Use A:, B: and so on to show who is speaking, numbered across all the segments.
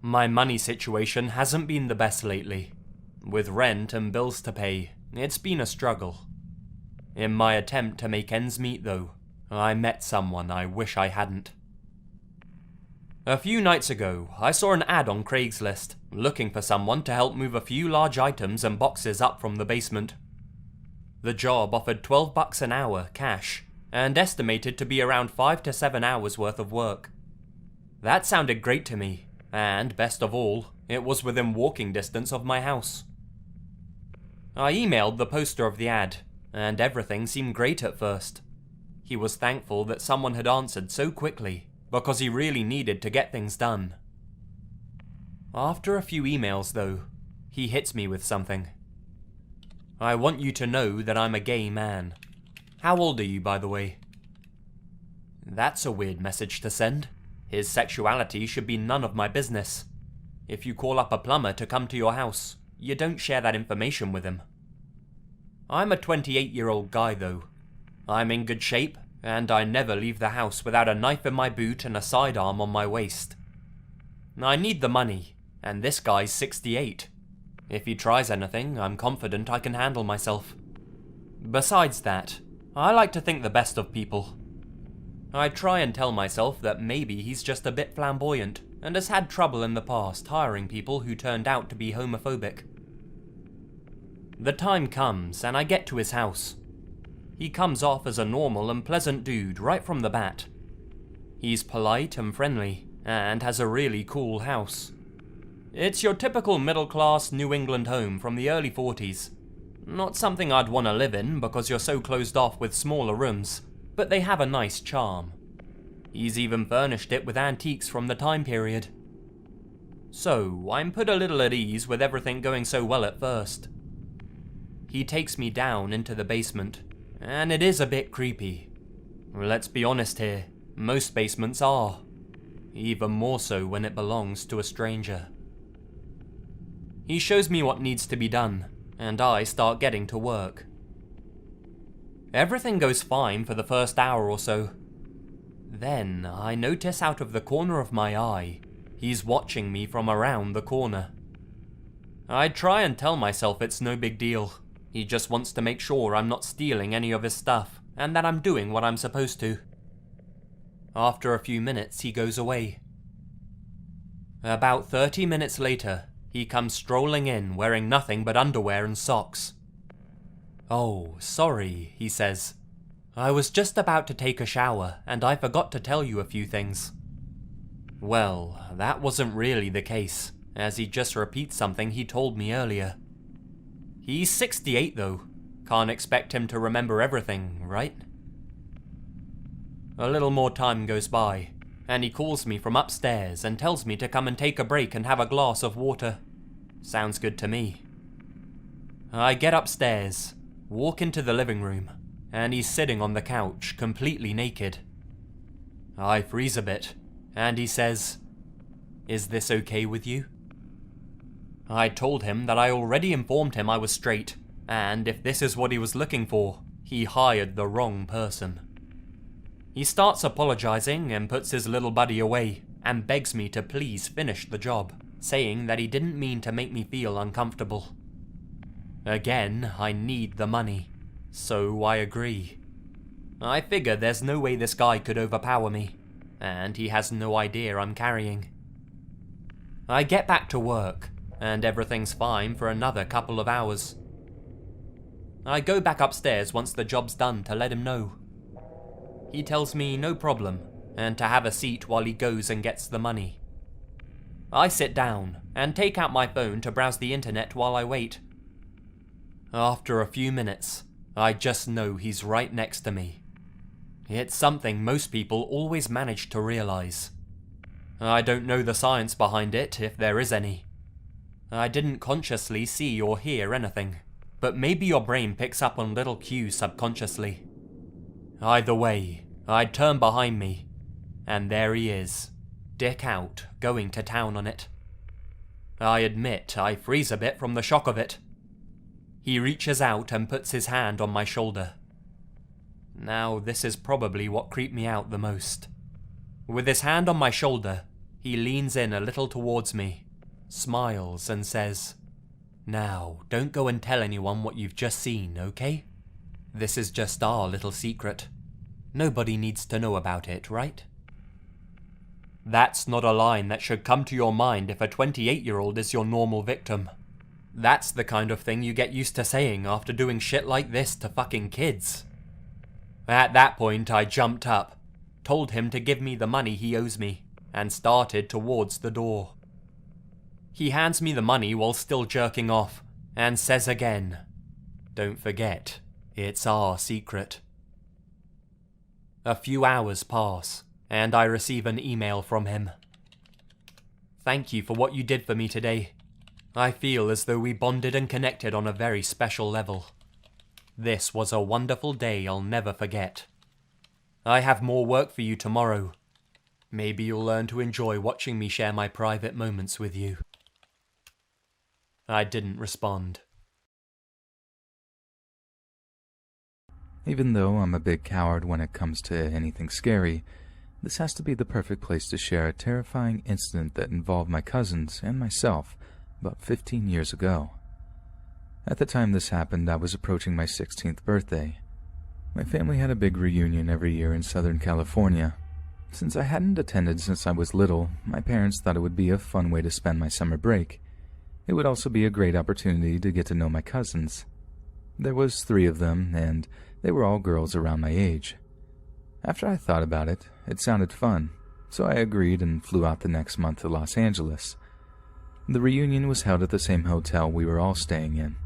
A: My money situation hasn't been the best lately. With rent and bills to pay, it's been a struggle. In my attempt to make ends meet though, I met someone I wish I hadn't. A few nights ago, I saw an ad on Craigslist, looking for someone to help move a few large items and boxes up from the basement. The job offered $12 an hour, cash, and estimated to be around 5 to 7 hours worth of work. That sounded great to me, and best of all, it was within walking distance of my house. I emailed the poster of the ad, and everything seemed great at first. He was thankful that someone had answered so quickly, because he really needed to get things done. After a few emails though, he hits me with something. I want you to know that I'm a gay man. How old are you, by the way? That's a weird message to send. His sexuality should be none of my business. If you call up a plumber to come to your house, you don't share that information with him. I'm a 28-year-old guy though. I'm in good shape, and I never leave the house without a knife in my boot and a sidearm on my waist. I need the money, and this guy's 68. If he tries anything, I'm confident I can handle myself. Besides that, I like to think the best of people. I try and tell myself that maybe he's just a bit flamboyant and has had trouble in the past hiring people who turned out to be homophobic. The time comes and I get to his house. He comes off as a normal and pleasant dude right from the bat. He's polite and friendly, and has a really cool house. It's your typical middle-class New England home from the early 40s. Not something I'd want to live in because you're so closed off with smaller rooms, but they have a nice charm. He's even furnished it with antiques from the time period. So, I'm put a little at ease with everything going so well at first. He takes me down into the basement, and it is a bit creepy. Let's be honest here, most basements are. Even more so when it belongs to a stranger. He shows me what needs to be done, and I start getting to work. Everything goes fine for the first hour or so. Then, I notice out of the corner of my eye, he's watching me from around the corner. I try and tell myself it's no big deal. He just wants to make sure I'm not stealing any of his stuff, and that I'm doing what I'm supposed to. After a few minutes, he goes away. About 30 minutes later, he comes strolling in wearing nothing but underwear and socks. "Oh, sorry," he says. "I was just about to take a shower, and I forgot to tell you a few things." Well, that wasn't really the case, as he just repeats something he told me earlier. He's 68 though. Can't expect him to remember everything, right? A little more time goes by, and he calls me from upstairs and tells me to come and take a break and have a glass of water. Sounds good to me. I get upstairs, walk into the living room, and he's sitting on the couch, completely naked. I freeze a bit, and he says, "Is this okay with you?" I told him that I already informed him I was straight, and if this is what he was looking for, he hired the wrong person. He starts apologizing and puts his little buddy away, and begs me to please finish the job, saying that he didn't mean to make me feel uncomfortable. Again, I need the money, so I agree. I figure there's no way this guy could overpower me, and he has no idea I'm carrying. I get back to work, and everything's fine for another couple of hours. I go back upstairs once the job's done to let him know. He tells me no problem, and to have a seat while he goes and gets the money. I sit down, and take out my phone to browse the internet while I wait. After a few minutes, I just know he's right next to me. It's something most people always manage to realize. I don't know the science behind it, if there is any. I didn't consciously see or hear anything, but maybe your brain picks up on little cues subconsciously. Either way, I turn behind me, and there he is, dick out, going to town on it. I admit I freeze a bit from the shock of it. He reaches out and puts his hand on my shoulder. Now this is probably what creeped me out the most. With his hand on my shoulder, He leans in a little towards me, smiles and says, "Now, don't go and tell anyone what you've just seen, okay? This is just our little secret. Nobody needs to know about it, right?" That's not a line that should come to your mind if a 28-year-old is your normal victim. That's the kind of thing you get used to saying after doing shit like this to fucking kids. At that point, I jumped up, told him to give me the money he owes me, and started towards the door. He hands me the money while still jerking off, and says again, "Don't forget, it's our secret." A few hours pass, and I receive an email from him. "Thank you for what you did for me today. I feel as though we bonded and connected on a very special level. This was a wonderful day I'll never forget. I have more work for you tomorrow. Maybe you'll learn to enjoy watching me share my private moments with you." I didn't respond.
B: Even though I'm a big coward when it comes to anything scary, this has to be the perfect place to share a terrifying incident that involved my cousins and myself about 15 years ago. At the time this happened, I was approaching my 16th birthday. My family had a big reunion every year in Southern California. Since I hadn't attended since I was little, my parents thought it would be a fun way to spend my summer break. It would also be a great opportunity to get to know my cousins. There was 3 of them, and they were all girls around my age. After I thought about it, it sounded fun, so I agreed and flew out the next month to Los Angeles. The reunion was held at the same hotel we were all staying in.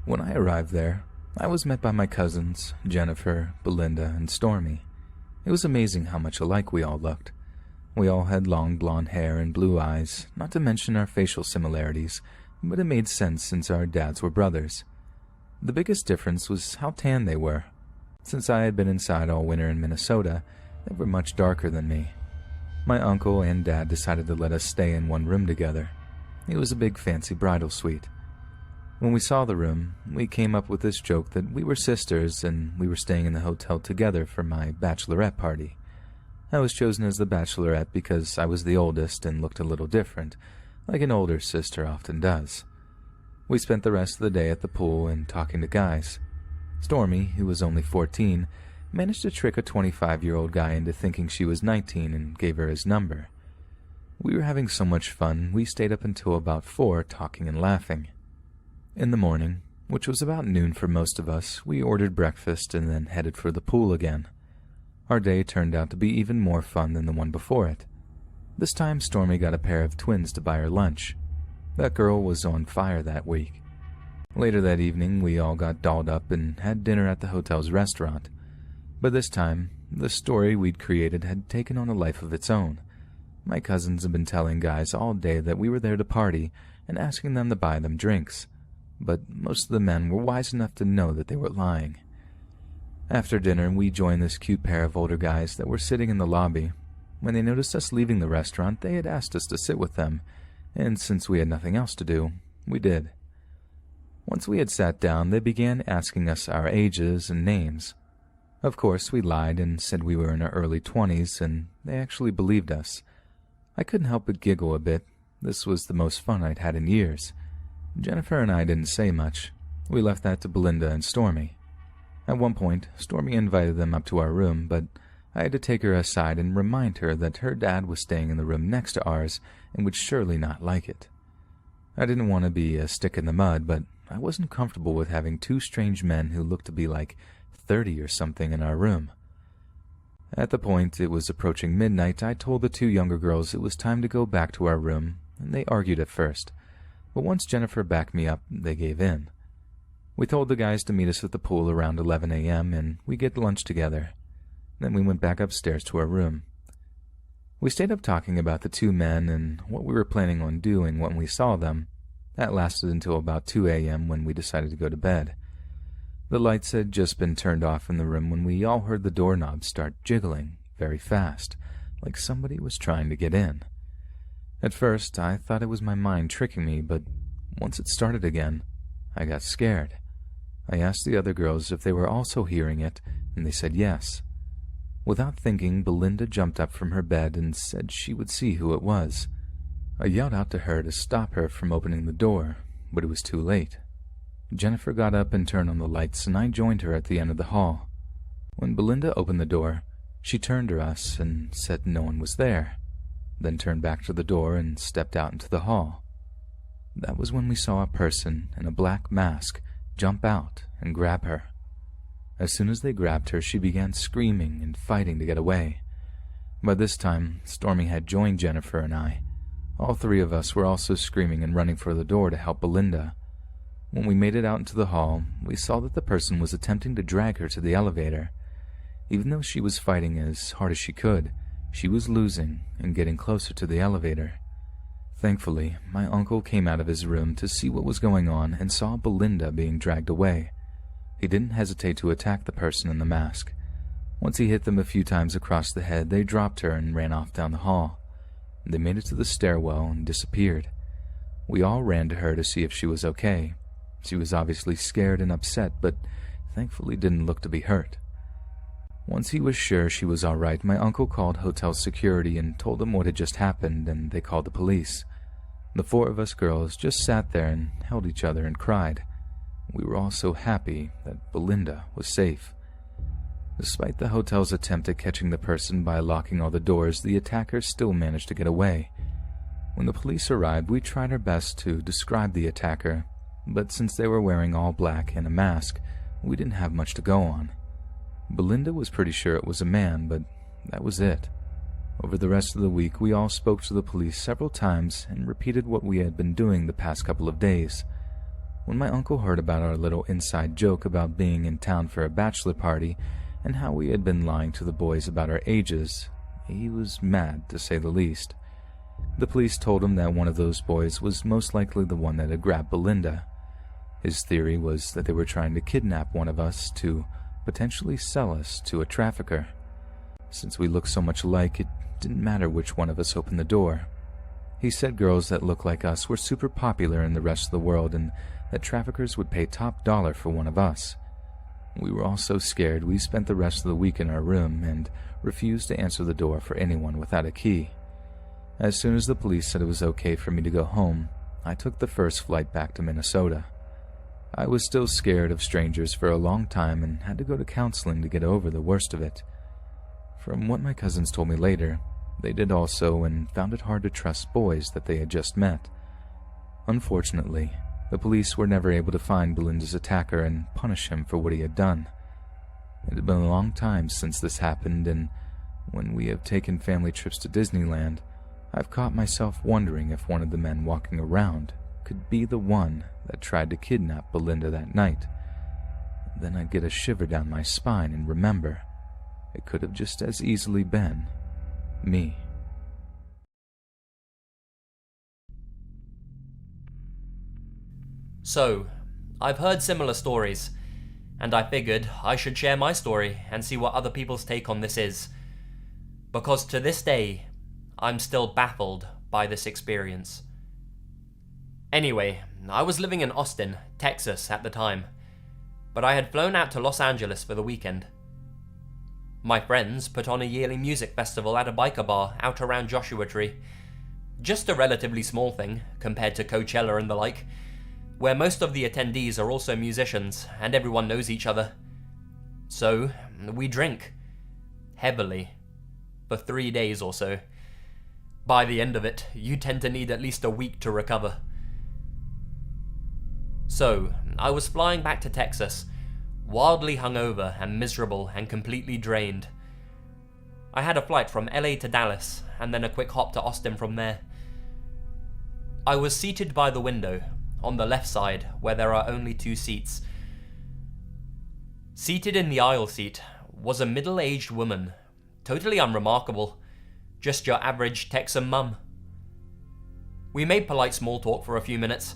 B: When I arrived there, I was met by my cousins, Jennifer, Belinda, and Stormy. It was amazing how much alike we all looked. We all had long blonde hair and blue eyes, not to mention our facial similarities, but it made sense since our dads were brothers. The biggest difference was how tan they were. Since I had been inside all winter in Minnesota, they were much darker than me. My uncle and dad decided to let us stay in one room together. It was a big fancy bridal suite. When we saw the room, we came up with this joke that we were sisters and we were staying in the hotel together for my bachelorette party. I was chosen as the bachelorette because I was the oldest and looked a little different, like an older sister often does. We spent the rest of the day at the pool and talking to guys. Stormy, who was only 14, managed to trick a 25-year-old guy into thinking she was 19 and gave her his number. We were having so much fun, we stayed up until about 4 talking and laughing. In the morning, which was about noon for most of us, we ordered breakfast and then headed for the pool again. Our day turned out to be even more fun than the one before it. This time Stormy got a pair of twins to buy her lunch. That girl was on fire that week. Later that evening, we all got dolled up and had dinner at the hotel's restaurant. But this time, the story we'd created had taken on a life of its own. My cousins had been telling guys all day that we were there to party and asking them to buy them drinks. But most of the men were wise enough to know that they were lying. After dinner, we joined this cute pair of older guys that were sitting in the lobby. When they noticed us leaving the restaurant, they had asked us to sit with them, and since we had nothing else to do, we did. Once we had sat down, they began asking us our ages and names. Of course, we lied and said we were in our early 20s, and they actually believed us. I couldn't help but giggle a bit. This was the most fun I'd had in years. Jennifer and I didn't say much. We left that to Belinda and Stormy. At one point, Stormy invited them up to our room, but I had to take her aside and remind her that her dad was staying in the room next to ours and would surely not like it. I didn't want to be a stick in the mud, but I wasn't comfortable with having 2 strange men who looked to be like 30 or something in our room. At the point it was approaching midnight, I told the 2 younger girls it was time to go back to our room, and they argued at first. But once Jennifer backed me up, they gave in. We told the guys to meet us at the pool around 11 a.m. and we get lunch together. Then we went back upstairs to our room. We stayed up talking about the 2 men and what we were planning on doing when we saw them. That lasted until about 2 a.m. when we decided to go to bed. The lights had just been turned off in the room when we all heard the doorknob start jiggling very fast, like somebody was trying to get in. At first, I thought it was my mind tricking me, but once it started again, I got scared. I asked the other girls if they were also hearing it, and they said yes. Without thinking, Belinda jumped up from her bed and said she would see who it was. I yelled out to her to stop her from opening the door, but it was too late. Jennifer got up and turned on the lights, and I joined her at the end of the hall. When Belinda opened the door, she turned to us and said no one was there, then turned back to the door and stepped out into the hall. That was when we saw a person in a black mask jump out and grab her. As soon as they grabbed her, she began screaming and fighting to get away. By this time, Stormy had joined Jennifer and I. All three of us were also screaming and running for the door to help Belinda. When we made it out into the hall, we saw that the person was attempting to drag her to the elevator. Even though she was fighting as hard as she could, she was losing and getting closer to the elevator. Thankfully, my uncle came out of his room to see what was going on and saw Belinda being dragged away. He didn't hesitate to attack the person in the mask. Once he hit them a few times across the head, they dropped her and ran off down the hall. They made it to the stairwell and disappeared. We all ran to her to see if she was okay. She was obviously scared and upset, but thankfully didn't look to be hurt. Once he was sure she was all right, my uncle called hotel security and told them what had just happened, and they called the police. The four of us girls just sat there and held each other and cried. We were all so happy that Belinda was safe. Despite the hotel's attempt at catching the person by locking all the doors, the attacker still managed to get away. When the police arrived, we tried our best to describe the attacker, but since they were wearing all black and a mask, we didn't have much to go on. Belinda was pretty sure it was a man, but that was it. Over the rest of the week, we all spoke to the police several times and repeated what we had been doing the past couple of days. When my uncle heard about our little inside joke about being in town for a bachelor party and how we had been lying to the boys about our ages, he was mad, to say the least. The police told him that one of those boys was most likely the one that had grabbed Belinda. His theory was that they were trying to kidnap one of us to potentially sell us to a trafficker. Since we looked so much alike, it didn't matter which one of us opened the door. He said girls that looked like us were super popular in the rest of the world and that traffickers would pay top dollar for one of us. We were all so scared we spent the rest of the week in our room and refused to answer the door for anyone without a key. As soon as the police said it was okay for me to go home, I took the first flight back to Minnesota. I was still scared of strangers for a long time and had to go to counseling to get over the worst of it. From what my cousins told me later, they did also and found it hard to trust boys that they had just met. Unfortunately, the police were never able to find Belinda's attacker and punish him for what he had done. It had been a long time since this happened, and when we have taken family trips to Disneyland, I've caught myself wondering if one of the men walking around could be the one that tried to kidnap Belinda that night. Then I'd get a shiver down my spine and remember, it could have just as easily been me.
A: So, I've heard similar stories, and I figured I should share my story and see what other people's take on this is. Because to this day, I'm still baffled by this experience. Anyway, I was living in Austin, Texas at the time, but I had flown out to Los Angeles for the weekend. My friends put on a yearly music festival at a biker bar out around Joshua Tree. Just a relatively small thing compared to Coachella and the like, where most of the attendees are also musicians and everyone knows each other. So, we drink. Heavily. For 3 days or so. By the end of it, you tend to need at least a week to recover. So, I was flying back to Texas, wildly hungover and miserable and completely drained. I had a flight from LA to Dallas, and then a quick hop to Austin from there. I was seated by the window, on the left side, where there are only 2 seats. Seated in the aisle seat was a middle-aged woman, totally unremarkable, just your average Texan mum. We made polite small talk for a few minutes,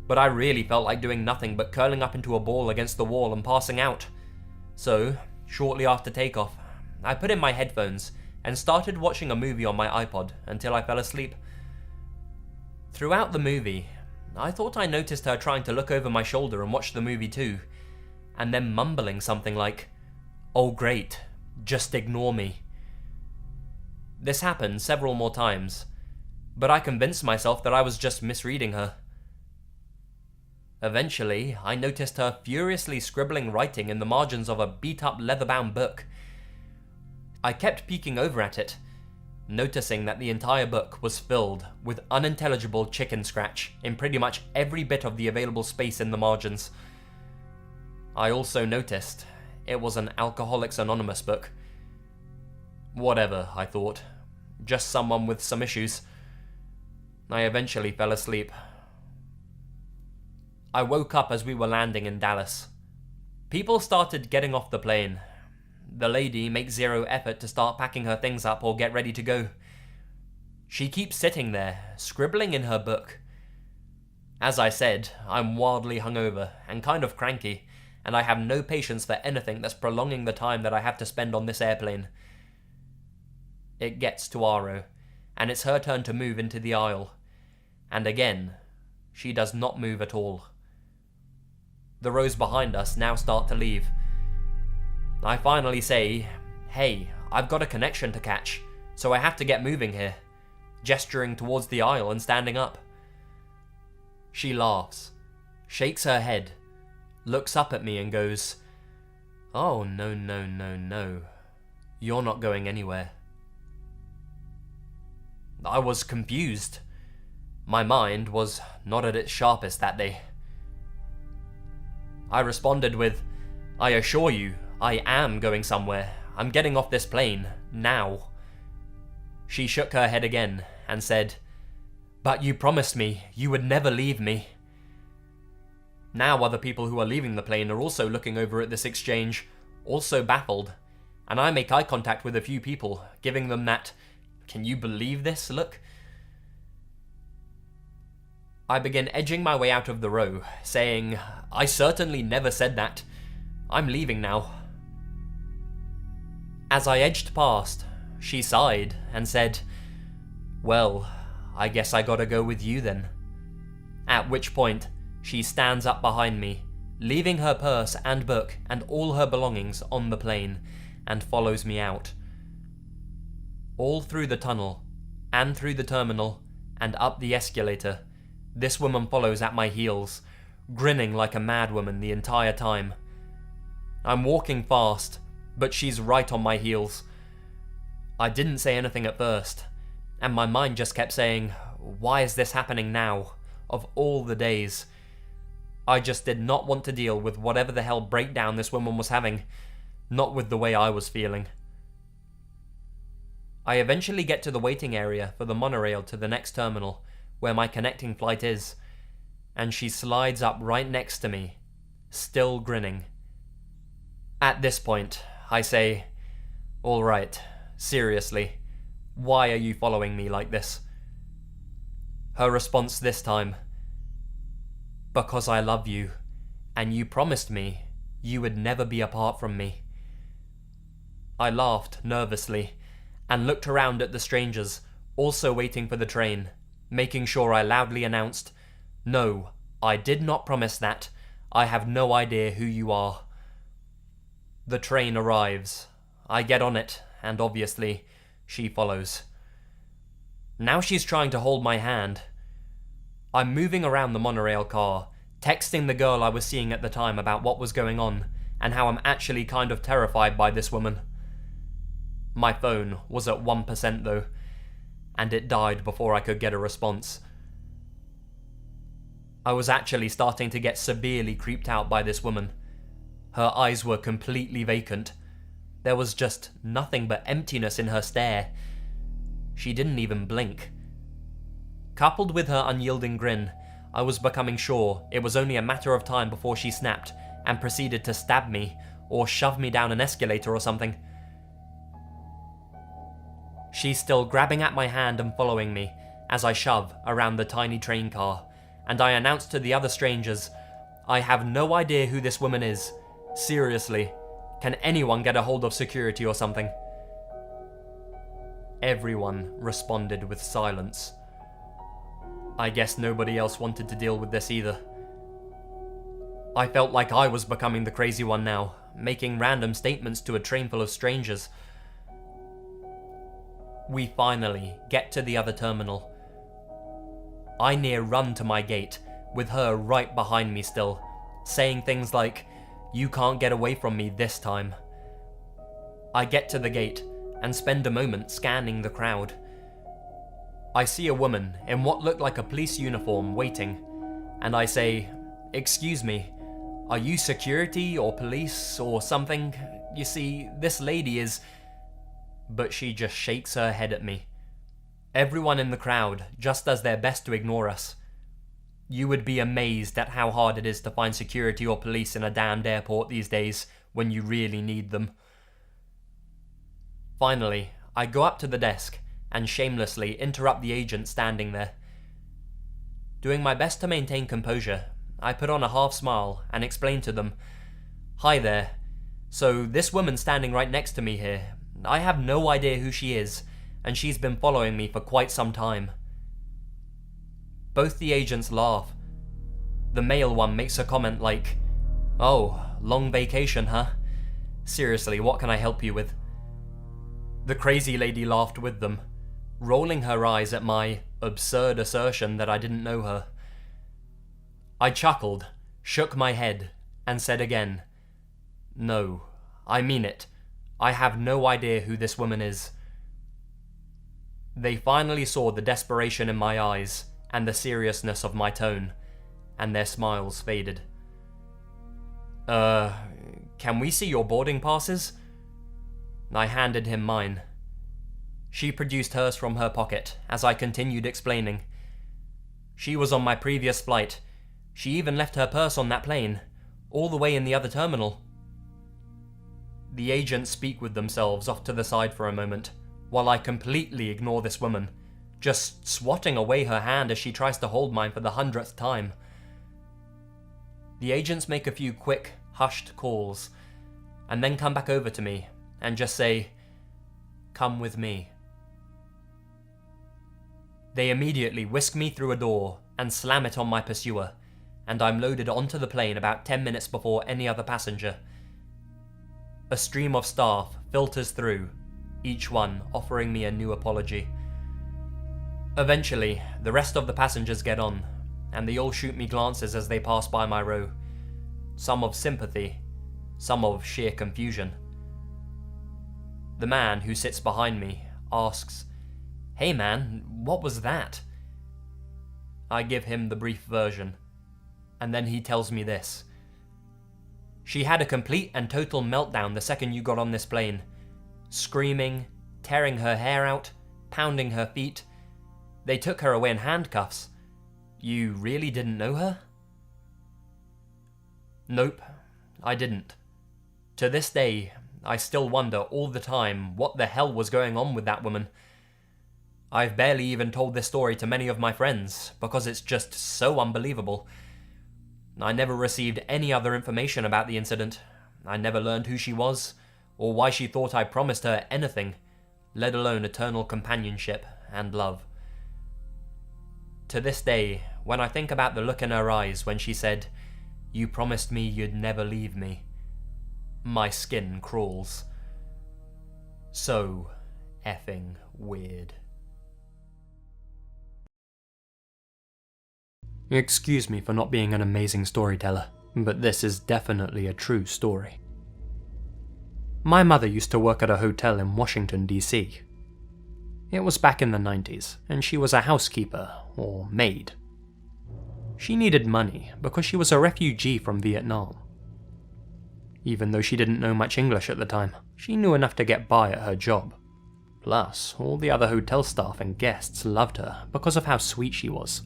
A: but I really felt like doing nothing but curling up into a ball against the wall and passing out. So, shortly after takeoff, I put in my headphones and started watching a movie on my iPod until I fell asleep. Throughout the movie, I thought I noticed her trying to look over my shoulder and watch the movie too, and then mumbling something like, "Oh great, Just ignore me. This happened several more times, but I convinced myself that I was just misreading her. Eventually, I noticed her furiously scribbling writing in the margins of a beat-up leather-bound book. I kept peeking over at it, noticing that the entire book was filled with unintelligible chicken scratch in pretty much every bit of the available space in the margins. I also noticed it was an Alcoholics Anonymous book. Whatever, I thought. Just someone with some issues. I eventually fell asleep. I woke up as we were landing in Dallas. People started getting off the plane. The lady makes zero effort to start packing her things up or get ready to go. She keeps sitting there, scribbling in her book. As I said, I'm wildly hungover and kind of cranky, and I have no patience for anything that's prolonging the time that I have to spend on this airplane. It gets to Aro, and it's her turn to move into the aisle. And again, she does not move at all. The rows behind us now start to leave. I finally say, "Hey, I've got a connection to catch, so I have to get moving here," gesturing towards the aisle and standing up. She laughs, shakes her head, looks up at me and goes, "Oh, no, no, no, no. You're not going anywhere." I was confused. My mind was not at its sharpest that day. I responded with, "I assure you, I am going somewhere. I'm getting off this plane, now." She shook her head again and said, "But you promised me you would never leave me." Now other people who are leaving the plane are also looking over at this exchange, also baffled, and I make eye contact with a few people, giving them that "can you believe this" look. I begin edging my way out of the row, saying, "I certainly never said that. I'm leaving now." As I edged past, she sighed and said, "Well, I guess I gotta go with you then." At which point, she stands up behind me, leaving her purse and book and all her belongings on the plane, and follows me out. All through the tunnel, and through the terminal, and up the escalator, this woman follows at my heels, grinning like a madwoman the entire time. I'm walking fast, but she's right on my heels. I didn't say anything at first, and my mind just kept saying, "Why is this happening now, of all the days?" I just did not want to deal with whatever the hell breakdown this woman was having, not with the way I was feeling. I eventually get to the waiting area for the monorail to the next terminal, where my connecting flight is, and she slides up right next to me, still grinning. At this point, I say, "All right, seriously, why are you following me like this?" Her response this time, "Because I love you, and you promised me you would never be apart from me." I laughed nervously, and looked around at the strangers, also waiting for the train, making sure I loudly announced, "No, I did not promise that. I have no idea who you are." The train arrives. I get on it, and obviously, she follows. Now she's trying to hold my hand. I'm moving around the monorail car, texting the girl I was seeing at the time about what was going on, and how I'm actually kind of terrified by this woman. My phone was at 1% though, and it died before I could get a response. I was actually starting to get severely creeped out by this woman. Her eyes were completely vacant. There was just nothing but emptiness in her stare. She didn't even blink. Coupled with her unyielding grin, I was becoming sure it was only a matter of time before she snapped and proceeded to stab me or shove me down an escalator or something. She's still grabbing at my hand and following me as I shove around the tiny train car, and I announce to the other strangers, "I have no idea who this woman is. Seriously, can anyone get a hold of security or something?" Everyone responded with silence. I guess nobody else wanted to deal with this either. I felt like I was becoming the crazy one now, making random statements to a train full of strangers. We finally get to the other terminal. I near run to my gate, with her right behind me still, saying things like, "You can't get away from me this time." I get to the gate and spend a moment scanning the crowd. I see a woman in what looked like a police uniform waiting, and I say, "Excuse me, are you security or police or something? You see, this lady is..." But she just shakes her head at me. Everyone in the crowd just does their best to ignore us. You would be amazed at how hard it is to find security or police in a damned airport these days when you really need them. Finally, I go up to the desk and shamelessly interrupt the agent standing there. Doing my best to maintain composure, I put on a half smile and explain to them, "Hi there. So this woman standing right next to me here, I have no idea who she is, and she's been following me for quite some time." Both the agents laugh. The male one makes a comment like, "Oh, long vacation, huh? Seriously, what can I help you with?" The crazy lady laughed with them, rolling her eyes at my absurd assertion that I didn't know her. I chuckled, shook my head, and said again, "No, I mean it. I have no idea who this woman is." They finally saw the desperation in my eyes and the seriousness of my tone, and their smiles faded. Can we see your boarding passes?" I handed him mine. She produced hers from her pocket as I continued explaining. She was on my previous flight. She even left her purse on that plane, all the way in the other terminal. The agents speak with themselves off to the side for a moment, while I completely ignore this woman, just swatting away her hand as she tries to hold mine for the 100th time. The agents make a few quick, hushed calls, and then come back over to me and just say, "Come with me." They immediately whisk me through a door and slam it on my pursuer, and I'm loaded onto the plane about 10 minutes before any other passenger. A stream of staff filters through, each one offering me a new apology. Eventually, the rest of the passengers get on, and they all shoot me glances as they pass by my row. Some of sympathy, some of sheer confusion. The man who sits behind me asks, "Hey man, what was that?" I give him the brief version, and then he tells me this. "She had a complete and total meltdown the second you got on this plane. Screaming, tearing her hair out, pounding her feet. They took her away in handcuffs. You really didn't know her?" Nope, I didn't. To this day, I still wonder all the time what the hell was going on with that woman. I've barely even told this story to many of my friends, because it's just so unbelievable. I never received any other information about the incident. I never learned who she was, or why she thought I promised her anything, let alone eternal companionship and love. To this day, when I think about the look in her eyes when she said, "You promised me you'd never leave me," my skin crawls. So effing weird. Excuse me for not being an amazing storyteller, but this is definitely a true story. My mother used to work at a hotel in Washington, D.C. It was back in the 90s, and she was a housekeeper, or maid. She needed money because she was a refugee from Vietnam. Even though she didn't know much English at the time, she knew enough to get by at her job. Plus, all the other hotel staff and guests loved her because of how sweet she was.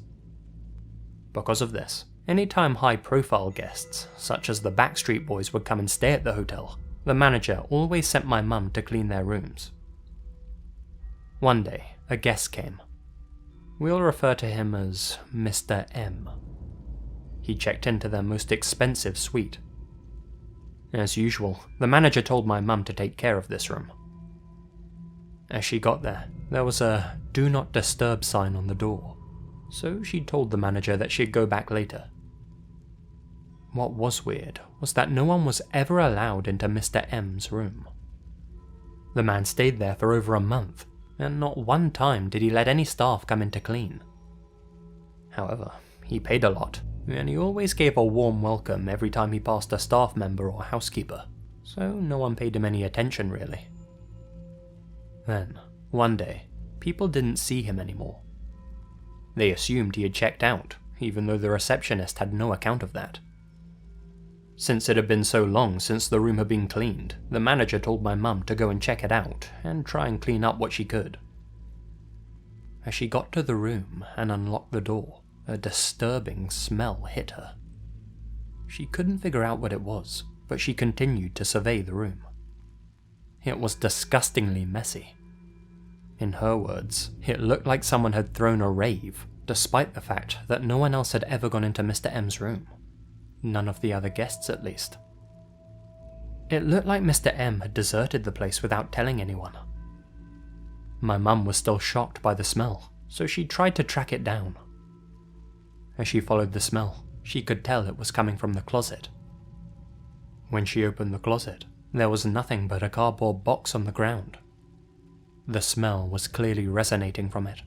A: Because of this, anytime high-profile guests, such as the Backstreet Boys, would come and stay at the hotel, the manager always sent my mum to clean their rooms. One day, a guest came. We'll refer to him as Mr. M. He checked into their most expensive suite. As usual, the manager told my mum to take care of this room. As she got there was a "Do Not Disturb" sign on the door, so she told the manager that she'd go back later. What was weird was that no one was ever allowed into Mr. M's room. The man stayed there for over a month, and not one time did he let any staff come in to clean. However, he paid a lot, and he always gave a warm welcome every time he passed a staff member or housekeeper, so no one paid him any attention really. Then, one day, people didn't see him anymore. They assumed he had checked out, even though the receptionist had no account of that. Since it had been so long since the room had been cleaned, the manager told my mum to go and check it out and try and clean up what she could. As she got to the room and unlocked the door, a disturbing smell hit her. She couldn't figure out what it was, but she continued to survey the room. It was disgustingly messy. In her words, it looked like someone had thrown a rave, despite the fact that no one else had ever gone into Mr. M's room. None of the other guests, at least. It looked like Mr. M had deserted the place without telling anyone. My mum was still shocked by the smell, so she tried to track it down. As she followed the smell, she could tell it was coming from the closet. When she opened the closet, there was nothing but a cardboard box on the ground. The smell was clearly resonating from it.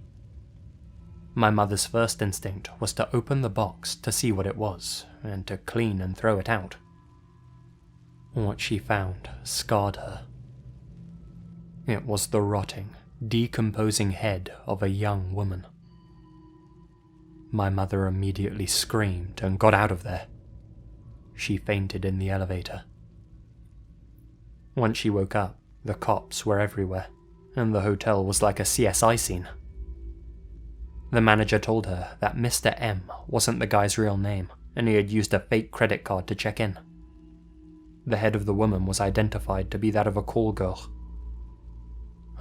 A: My mother's first instinct was to open the box to see what it was, and to clean and throw it out. What she found scarred her. It was the rotting, decomposing head of a young woman. My mother immediately screamed and got out of there. She fainted in the elevator. Once she woke up, the cops were everywhere, and the hotel was like a CSI scene. The manager told her that Mr. M wasn't the guy's real name, and he had used a fake credit card to check in. The head of the woman was identified to be that of a call girl.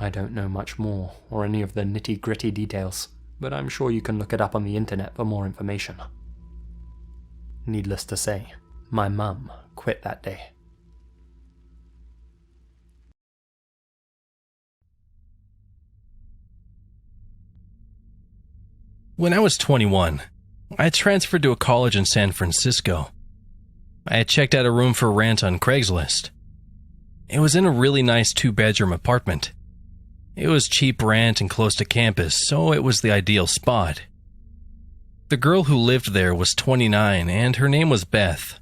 A: I don't know much more, or any of the nitty-gritty details, but I'm sure you can look it up on the internet for more information. Needless to say, my mum quit that day.
C: When I was 21, I transferred to a college in San Francisco. I had checked out a room for rent on Craigslist. It was in a really nice 2-bedroom apartment. It was cheap rent and close to campus, so it was the ideal spot. The girl who lived there was 29, and her name was Beth.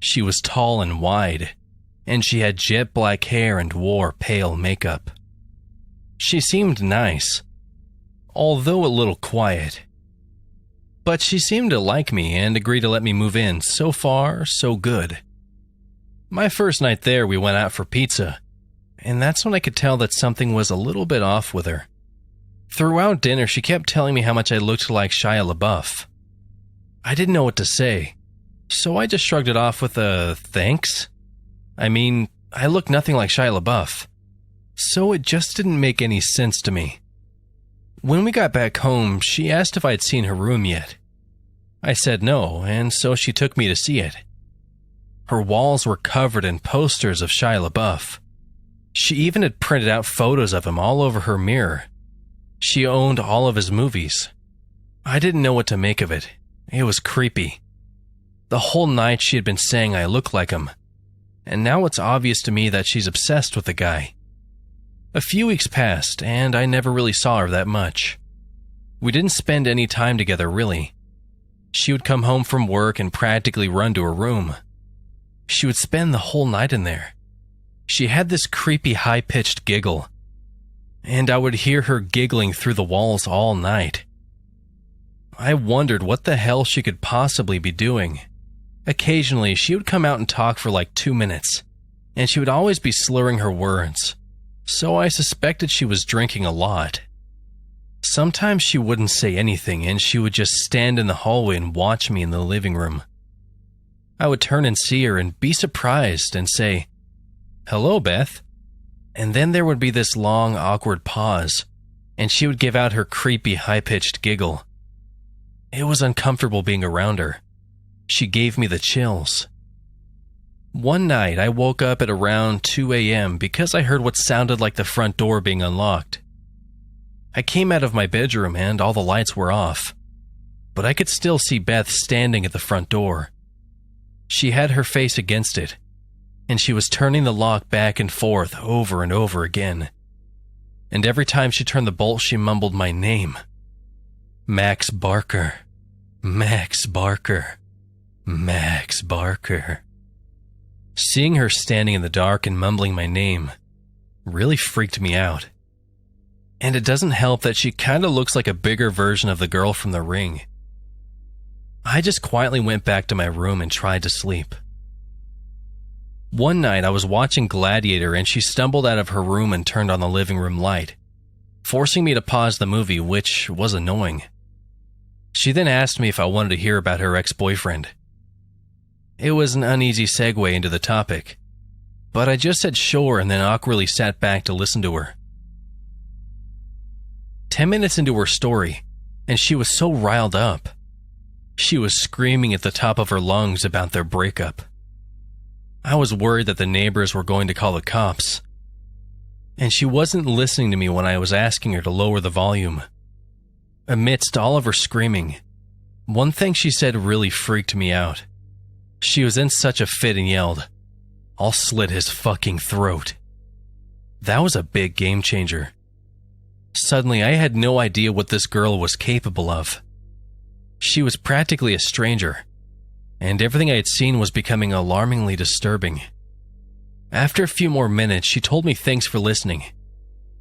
C: She was tall and wide, and she had jet black hair and wore pale makeup. She seemed nice, although a little quiet. But she seemed to like me and agreed to let me move in. So far, so good. My first night there, we went out for pizza, and that's when I could tell that something was a little bit off with her. Throughout dinner, she kept telling me how much I looked like Shia LaBeouf. I didn't know what to say, so I just shrugged it off with a thanks. I mean, I look nothing like Shia LaBeouf, so it just didn't make any sense to me. When we got back home, she asked if I'd seen her room yet. I said no, and so she took me to see it. Her walls were covered in posters of Shia LaBeouf. She even had printed out photos of him all over her mirror. She owned all of his movies. I didn't know what to make of it. It was creepy. The whole night she had been saying I look like him, and now it's obvious to me that she's obsessed with the guy. A few weeks passed, and I never really saw her that much. We didn't spend any time together, really. She would come home from work and practically run to her room. She would spend the whole night in there. She had this creepy high-pitched giggle, and I would hear her giggling through the walls all night. I wondered what the hell she could possibly be doing. Occasionally, she would come out and talk for like 2 minutes, and she would always be slurring her words. So I suspected she was drinking a lot. Sometimes she wouldn't say anything, and she would just stand in the hallway and watch me in the living room. I would turn and see her and be surprised and say, "Hello, Beth." And then there would be this long, awkward pause, and she would give out her creepy, high-pitched giggle. It was uncomfortable being around her. She gave me the chills. One night, I woke up at around 2 a.m. because I heard what sounded like the front door being unlocked. I came out of my bedroom and all the lights were off, but I could still see Beth standing at the front door. She had her face against it, and she was turning the lock back and forth over and over again. And every time she turned the bolt, she mumbled my name. Max Barker. Max Barker. Max Barker. Seeing her standing in the dark and mumbling my name really freaked me out. And it doesn't help that she kinda looks like a bigger version of the girl from The Ring. I just quietly went back to my room and tried to sleep. One night I was watching Gladiator and she stumbled out of her room and turned on the living room light, forcing me to pause the movie, which was annoying. She then asked me if I wanted to hear about her ex-boyfriend. It was an uneasy segue into the topic, but I just said sure and then awkwardly sat back to listen to her. 10 minutes into her story, and she was so riled up. She was screaming at the top of her lungs about their breakup. I was worried that the neighbors were going to call the cops, and she wasn't listening to me when I was asking her to lower the volume. Amidst all of her screaming, one thing she said really freaked me out. She was in such a fit and yelled, "I'll slit his fucking throat." That was a big game changer. Suddenly, I had no idea what this girl was capable of. She was practically a stranger, and everything I had seen was becoming alarmingly disturbing. After a few more minutes, she told me thanks for listening,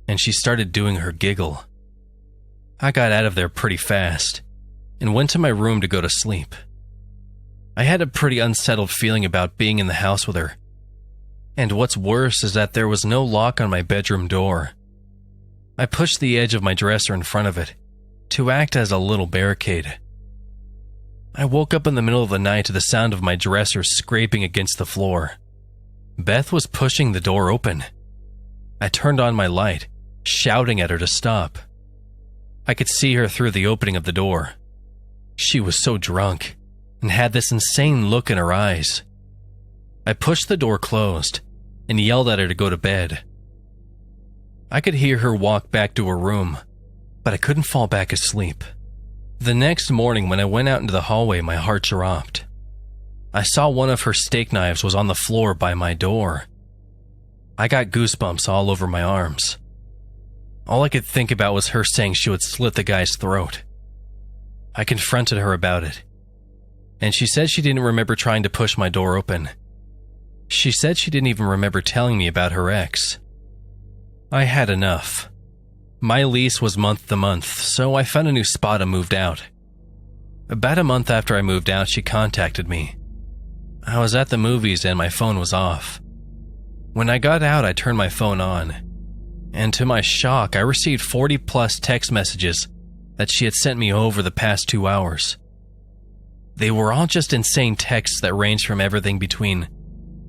C: and she started doing her giggle. I got out of there pretty fast, and went to my room to go to sleep. I had a pretty unsettled feeling about being in the house with her, and what's worse is that there was no lock on my bedroom door. I pushed the edge of my dresser in front of it, to act as a little barricade. I woke up in the middle of the night to the sound of my dresser scraping against the floor. Beth was pushing the door open. I turned on my light, shouting at her to stop. I could see her through the opening of the door. She was so drunk, and had this insane look in her eyes. I pushed the door closed, and yelled at her to go to bed. I could hear her walk back to her room, but I couldn't fall back asleep. The next morning when I went out into the hallway, my heart dropped. I saw one of her steak knives was on the floor by my door. I got goosebumps all over my arms. All I could think about was her saying she would slit the guy's throat. I confronted her about it, and she said she didn't remember trying to push my door open. She said she didn't even remember telling me about her ex. I had enough. My lease was month to month, so I found a new spot and moved out. About a month after I moved out, she contacted me. I was at the movies and my phone was off. When I got out, I turned my phone on, and to my shock, I received 40+ text messages that she had sent me over the past 2 hours. They were all just insane texts that ranged from everything between,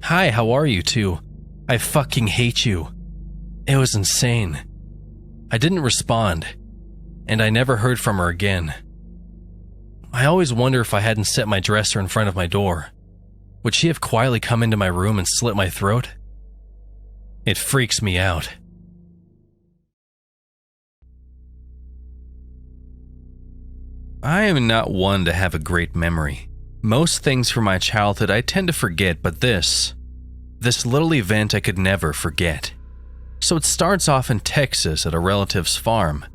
C: "Hi, how are you?" to, "I fucking hate you." It was insane. I didn't respond, and I never heard from her again. I always wonder if I hadn't set my dresser in front of my door, would she have quietly come into my room and slit my throat? It freaks me out. I am not one to have a great memory. Most things from my childhood I tend to forget, but this little event I could never forget. So it starts off in Texas at a relative's farm,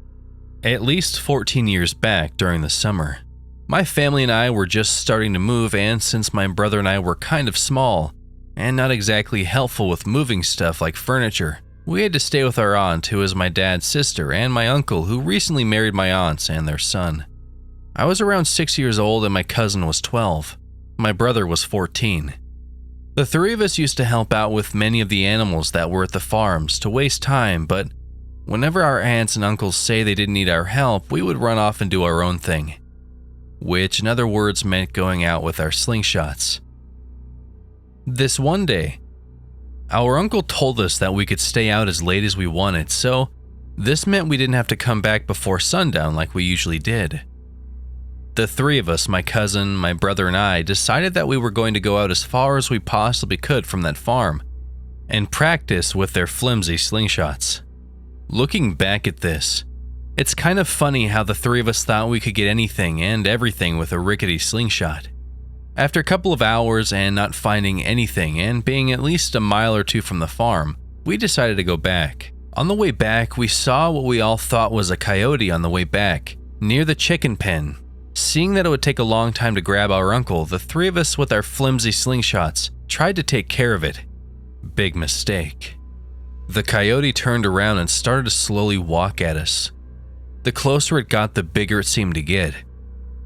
C: at least 14 years back during the summer. My family and I were just starting to move, and since my brother and I were kind of small and not exactly helpful with moving stuff like furniture, we had to stay with our aunt, who is my dad's sister, and my uncle, who recently married my aunts and their son. I was around 6 years old and my cousin was 12. My brother was 14. The three of us used to help out with many of the animals that were at the farms to waste time, but whenever our aunts and uncles say they didn't need our help, we would run off and do our own thing, which in other words meant going out with our slingshots. This one day, our uncle told us that we could stay out as late as we wanted, so this meant we didn't have to come back before sundown like we usually did. The three of us, my cousin, my brother, and I, decided that we were going to go out as far as we possibly could from that farm and practice with their flimsy slingshots. Looking back at this, it's kind of funny how the three of us thought we could get anything and everything with a rickety slingshot. After a couple of hours and not finding anything and being at least a mile or two from the farm, we decided to go back. On the way back, we saw what we all thought was a coyote on the way back, near the chicken pen. Seeing that it would take a long time to grab our uncle, the three of us with our flimsy slingshots tried to take care of it. Big mistake. The coyote turned around and started to slowly walk at us. The closer it got, the bigger it seemed to get.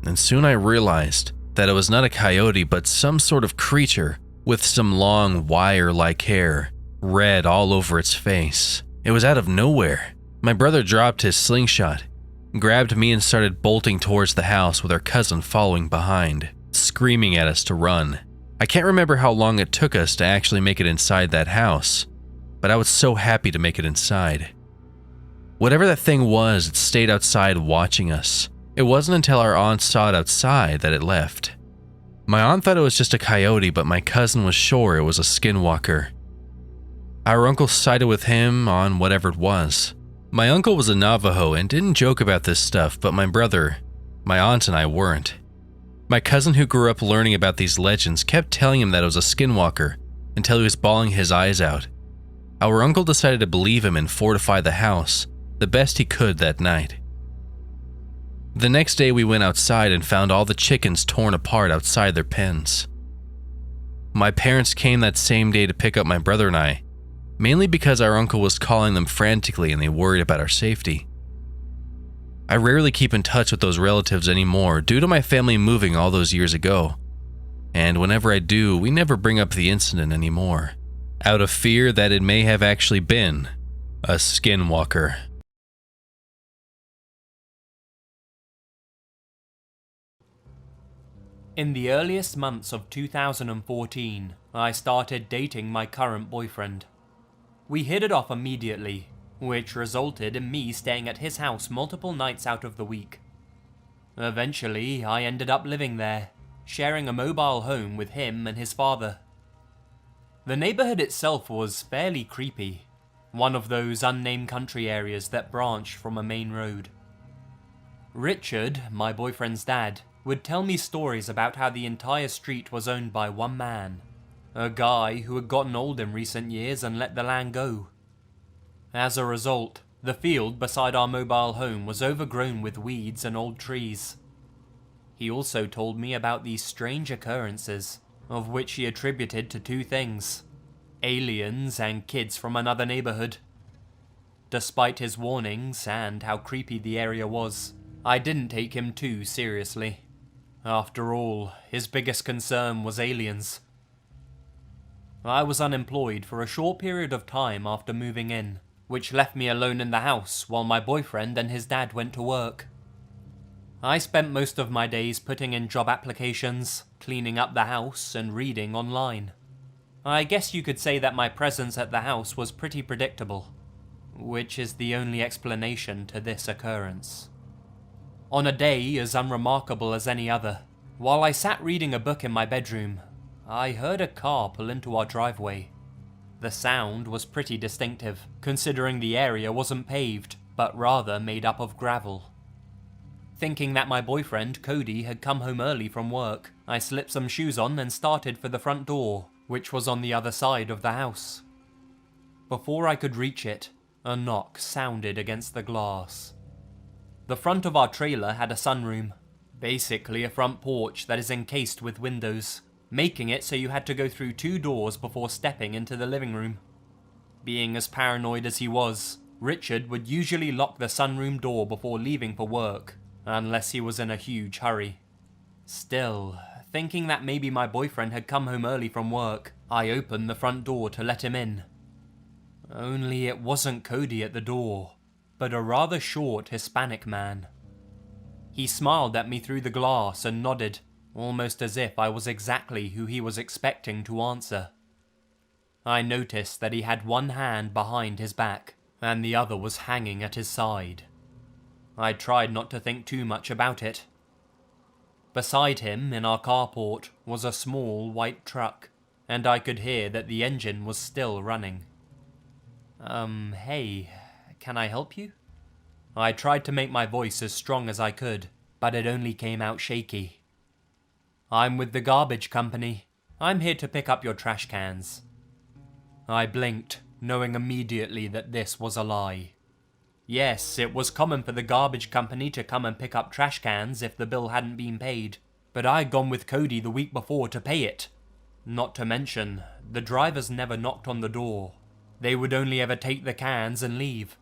C: And soon I realized that it was not a coyote but some sort of creature with some long wire-like hair, red all over its face. It was out of nowhere. My brother dropped his slingshot, grabbed me and started bolting towards the house with our cousin following behind, screaming at us to run. I can't remember how long it took us to actually make it inside that house, but I was so happy to make it inside. Whatever that thing was, it stayed outside watching us. It wasn't until our aunt saw it outside that it left. My aunt thought it was just a coyote, but my cousin was sure it was a skinwalker. Our uncle sided with him on whatever it was. My uncle was a Navajo and didn't joke about this stuff, but my brother, my aunt and I weren't. My cousin who grew up learning about these legends kept telling him that it was a skinwalker until he was bawling his eyes out. Our uncle decided to believe him and fortify the house the best he could that night. The next day we went outside and found all the chickens torn apart outside their pens. My parents came that same day to pick up my brother and I, mainly because our uncle was calling them frantically and they worried about our safety. I rarely keep in touch with those relatives anymore due to my family moving all those years ago, and whenever I do, we never bring up the incident anymore, out of fear that it may have actually been a skinwalker.
A: In the earliest months of 2014, I started dating my current boyfriend. We hit it off immediately, which resulted in me staying at his house multiple nights out of the week. Eventually, I ended up living there, sharing a mobile home with him and his father. The neighborhood itself was fairly creepy, one of those unnamed country areas that branch from a main road. Richard, my boyfriend's dad, would tell me stories about how the entire street was owned by one man, a guy who had gotten old in recent years and let the land go. As a result, the field beside our mobile home was overgrown with weeds and old trees. He also told me about these strange occurrences, of which he attributed to two things: aliens and kids from another neighborhood. Despite his warnings and how creepy the area was, I didn't take him too seriously. After all, his biggest concern was aliens. I was unemployed for a short period of time after moving in, which left me alone in the house while my boyfriend and his dad went to work. I spent most of my days putting in job applications, cleaning up the house, and reading online. I guess you could say that my presence at the house was pretty predictable, which is the only explanation to this occurrence. On a day as unremarkable as any other, while I sat reading a book in my bedroom, I heard a car pull into our driveway. The sound was pretty distinctive, considering the area wasn't paved, but rather made up of gravel. Thinking that my boyfriend, Cody, had come home early from work, I slipped some shoes on and started for the front door, which was on the other side of the house. Before I could reach it, a knock sounded against the glass. The front of our trailer had a sunroom, basically a front porch that is encased with windows, making it so you had to go through two doors before stepping into the living room. Being as paranoid as he was, Richard would usually lock the sunroom door before leaving for work, unless he was in a huge hurry. Still, thinking that maybe my boyfriend had come home early from work, I opened the front door to let him in. Only it wasn't Cody at the door, but a rather short Hispanic man. He smiled at me through the glass and nodded, almost as if I was exactly who he was expecting to answer. I noticed that he had one hand behind his back, and the other was hanging at his side. I tried not to think too much about it. Beside him, in our carport, was a small white truck, and I could hear that the engine was still running. Hey, can I help you? I tried to make my voice as strong as I could, but it only came out shaky. I'm with the garbage company. I'm here to pick up your trash cans. I blinked, knowing immediately that this was a lie. Yes, it was common for the garbage company to come and pick up trash cans if the bill hadn't been paid, but I'd gone with Cody the week before to pay it. Not to mention, the drivers never knocked on the door. They would only ever take the cans and leave.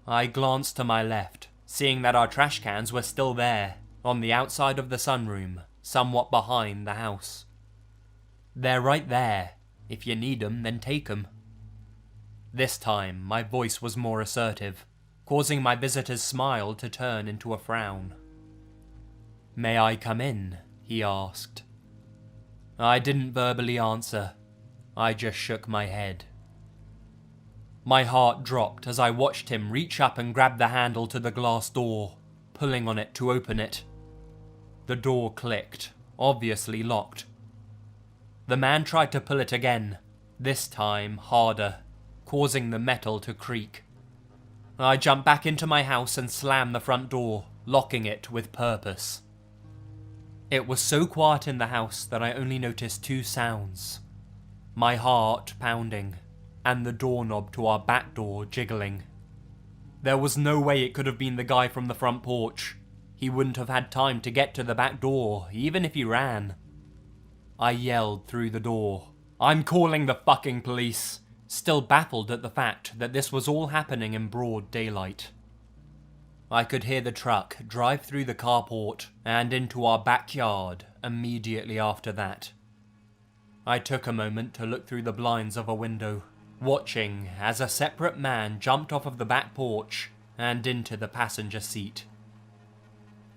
A: I glanced to my left, seeing that our trash cans were still there, on the outside of the sunroom, somewhat behind the house. They're right there. If you need 'em, then take 'em. This time, my voice was more assertive, causing my visitor's smile to turn into a frown. "May I come in?" he asked. I didn't verbally answer. I just shook my head. My heart dropped as I watched him reach up and grab the handle to the glass door, pulling on it to open it. The door clicked, obviously locked. The man tried to pull it again, this time harder, causing the metal to creak. I jumped back into my house and slammed the front door, locking it with purpose. It was so quiet in the house that I only noticed two sounds: my heart pounding, and the doorknob to our back door jiggling. There was no way it could have been the guy from the front porch. He wouldn't have had time to get to the back door, even if he ran. I yelled through the door, "I'm calling the fucking police!" still baffled at the fact that this was all happening in broad daylight. I could hear the truck drive through the carport and into our backyard immediately after that. I took a moment to look through the blinds of a window, watching as a separate man jumped off of the back porch and into the passenger seat.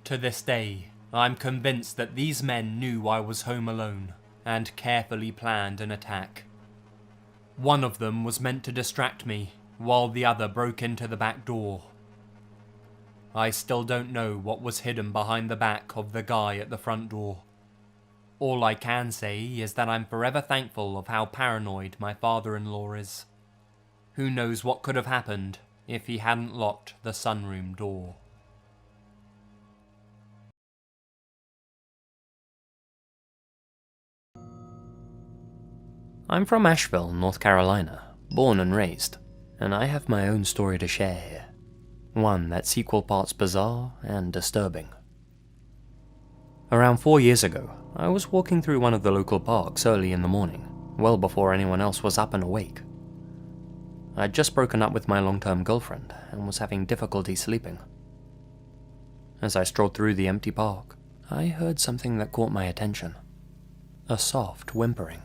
A: To this day, I'm convinced that these men knew I was home alone and carefully planned an attack. One of them was meant to distract me, while the other broke into the back door. I still don't know what was hidden behind the back of the guy at the front door. All I can say is that I'm forever thankful of how paranoid my father-in-law is. Who knows what could have happened if he hadn't locked the sunroom door. I'm from Asheville, North Carolina, born and raised, and I have my own story to share here. One that's equal parts bizarre and disturbing. Around 4 years ago, I was walking through one of the local parks early in the morning, well before anyone else was up and awake. I'd just broken up with my long-term girlfriend and was having difficulty sleeping. As I strolled through the empty park, I heard something that caught my attention. A soft whimpering.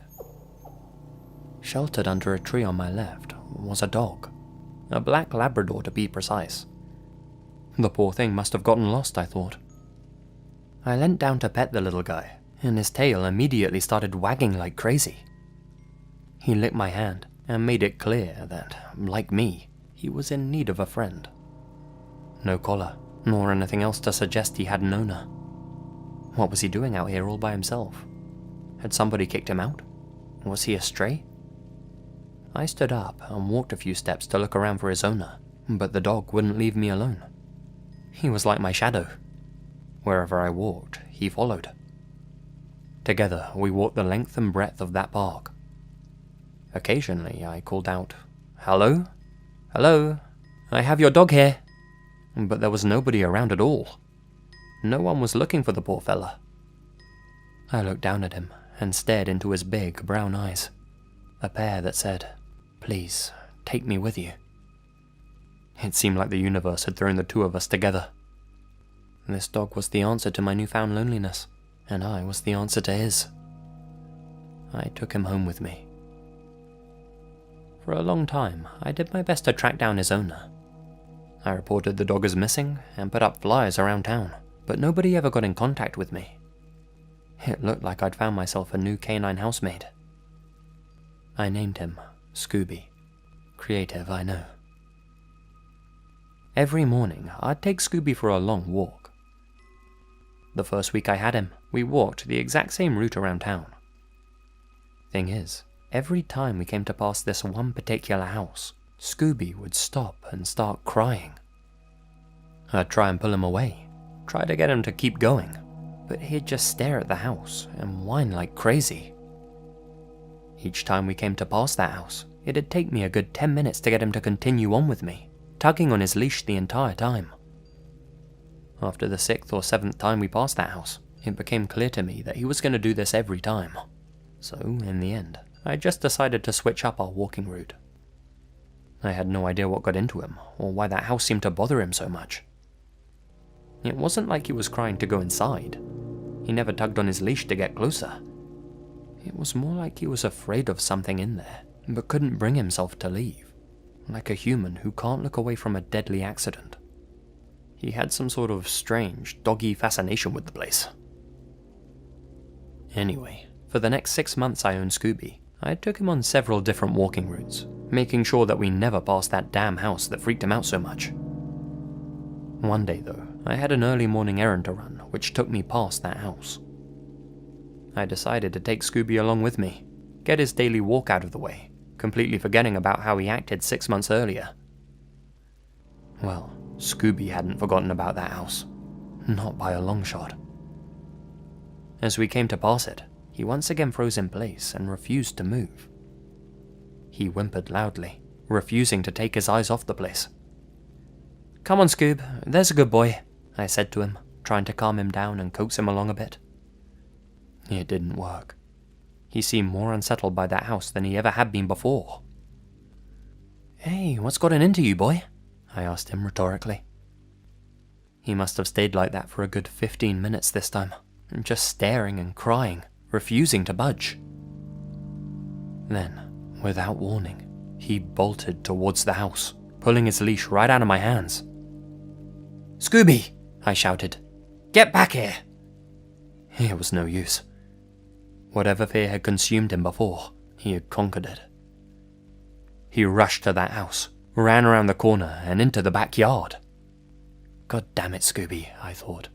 A: Sheltered under a tree on my left was a dog, a black Labrador to be precise. The poor thing must have gotten lost, I thought. I leant down to pet the little guy, and his tail immediately started wagging like crazy. He licked my hand and made it clear that, like me, he was in need of a friend. No collar, nor anything else to suggest he had an owner. What was he doing out here all by himself? Had somebody kicked him out? Was he a stray? I stood up and walked a few steps to look around for his owner, but the dog wouldn't leave me alone. He was like my shadow. Wherever I walked, he followed. Together, we walked the length and breadth of that park. Occasionally, I called out, "Hello? Hello? I have your dog here." But there was nobody around at all. No one was looking for the poor fella. I looked down at him and stared into his big brown eyes, a pair that said, "Please, take me with you." It seemed like the universe had thrown the two of us together. This dog was the answer to my newfound loneliness, and I was the answer to his. I took him home with me. For a long time, I did my best to track down his owner. I reported the dog as missing and put up flyers around town, but nobody ever got in contact with me. It looked like I'd found myself a new canine housemaid. I named him Scooby. Creative, I know. Every morning, I'd take Scooby for a long walk. The first week I had him, we walked the exact same route around town. Thing is, every time we came to pass this one particular house, Scooby would stop and start crying. I'd try and pull him away, try to get him to keep going, but he'd just stare at the house and whine like crazy. Each time we came to pass that house, it'd take me a good 10 minutes to get him to continue on with me, tugging on his leash the entire time. After the 6th or 7th time we passed that house, it became clear to me that he was going to do this every time. So, in the end, I just decided to switch up our walking route. I had no idea what got into him, or why that house seemed to bother him so much. It wasn't like he was crying to go inside. He never tugged on his leash to get closer. It was more like he was afraid of something in there, but couldn't bring himself to leave, like a human who can't look away from a deadly accident. He had some sort of strange, doggy fascination with the place. Anyway, for the next 6 months I owned Scooby, I took him on several different walking routes, making sure that we never passed that damn house that freaked him out so much. One day though, I had an early morning errand to run, which took me past that house. I decided to take Scooby along with me, get his daily walk out of the way, completely forgetting about how he acted 6 months earlier. Well, Scooby hadn't forgotten about that house. Not by a long shot. As we came to pass it, he once again froze in place and refused to move. He whimpered loudly, refusing to take his eyes off the place. "Come on, Scoob, there's a good boy," I said to him, trying to calm him down and coax him along a bit. It didn't work. He seemed more unsettled by that house than he ever had been before. "Hey, what's gotten into you, boy?" I asked him rhetorically. He must have stayed like that for a good 15 minutes this time, just staring and crying, refusing to budge. Then, without warning, he bolted towards the house, pulling his leash right out of my hands. "Scooby!" I shouted. "Get back here!" It was no use. Whatever fear had consumed him before, he had conquered it. He rushed to that house, ran around the corner and into the backyard. God damn it, Scooby, I thought.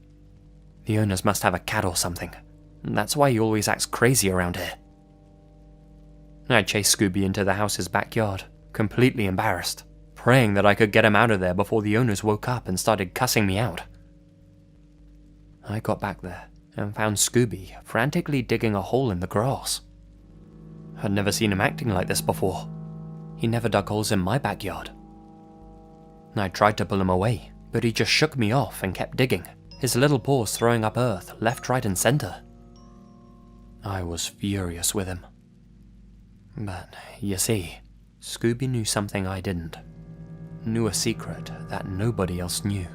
A: The owners must have a cat or something. That's why he always acts crazy around here. I chased Scooby into the house's backyard, completely embarrassed, praying that I could get him out of there before the owners woke up and started cussing me out. I got back there and found Scooby frantically digging a hole in the grass. I'd never seen him acting like this before. He never dug holes in my backyard. I tried to pull him away, but he just shook me off and kept digging, his little paws throwing up earth left, right, and center. I was furious with him. But, you see, Scooby knew something I didn't. Knew a secret that nobody else knew.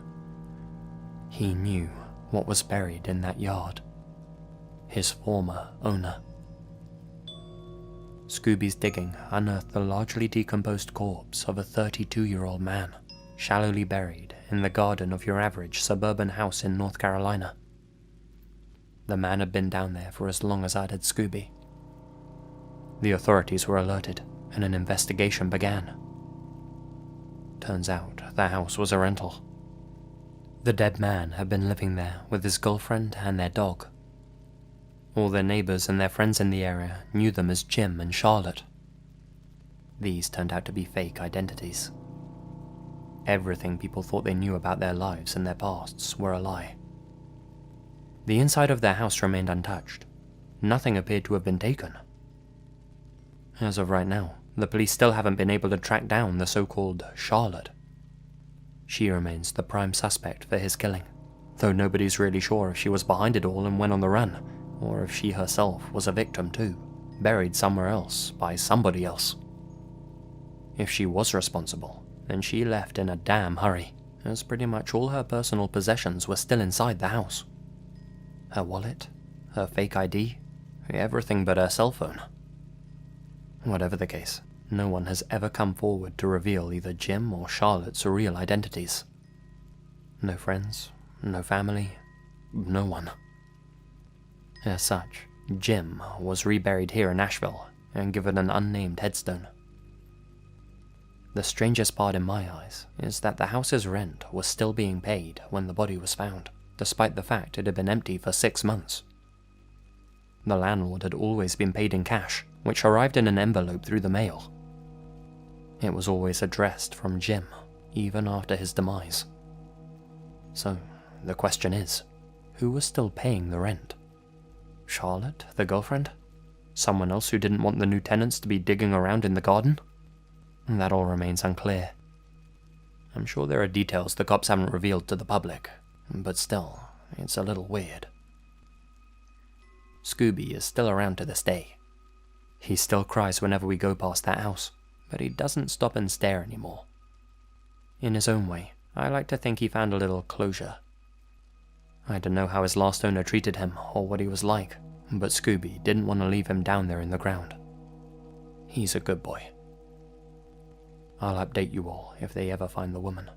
A: He knew what was buried in that yard. His former owner. Scooby's digging unearthed the largely decomposed corpse of a 32-year-old man, shallowly buried in the garden of your average suburban house in North Carolina. The man had been down there for as long as I'd had Scooby. The authorities were alerted, and an investigation began. Turns out the house was a rental. The dead man had been living there with his girlfriend and their dog. All their neighbors and their friends in the area knew them as Jim and Charlotte. These turned out to be fake identities. Everything people thought they knew about their lives and their pasts were a lie. The inside of their house remained untouched. Nothing appeared to have been taken. As of right now, the police still haven't been able to track down the so-called Charlotte. She remains the prime suspect for his killing, though nobody's really sure if she was behind it all and went on the run, or if she herself was a victim too, buried somewhere else by somebody else. If she was responsible, then she left in a damn hurry, as pretty much all her personal possessions were still inside the house. Her wallet, her fake ID, everything but her cell phone. Whatever the case, no one has ever come forward to reveal either Jim or Charlotte's real identities. No friends, no family, no one. As such, Jim was reburied here in Nashville and given an unnamed headstone. The strangest part in my eyes is that the house's rent was still being paid when the body was found, despite the fact it had been empty for 6 months. The landlord had always been paid in cash, which arrived in an envelope through the mail. It was always addressed from Jim, even after his demise. So, the question is, Who was still paying the rent? Charlotte, the girlfriend? Someone else who didn't want the new tenants to be digging around in the garden? That all remains unclear. I'm sure there are details the cops haven't revealed to the public, but still, it's a little weird. Scooby is still around to this day. He still cries whenever we go past that house, but he doesn't stop and stare anymore. In his own way, I like to think he found a little closure. I don't know how his last owner treated him or what he was like, but Scooby didn't want to leave him down there in the ground. He's a good boy. I'll update you all if they ever find the woman.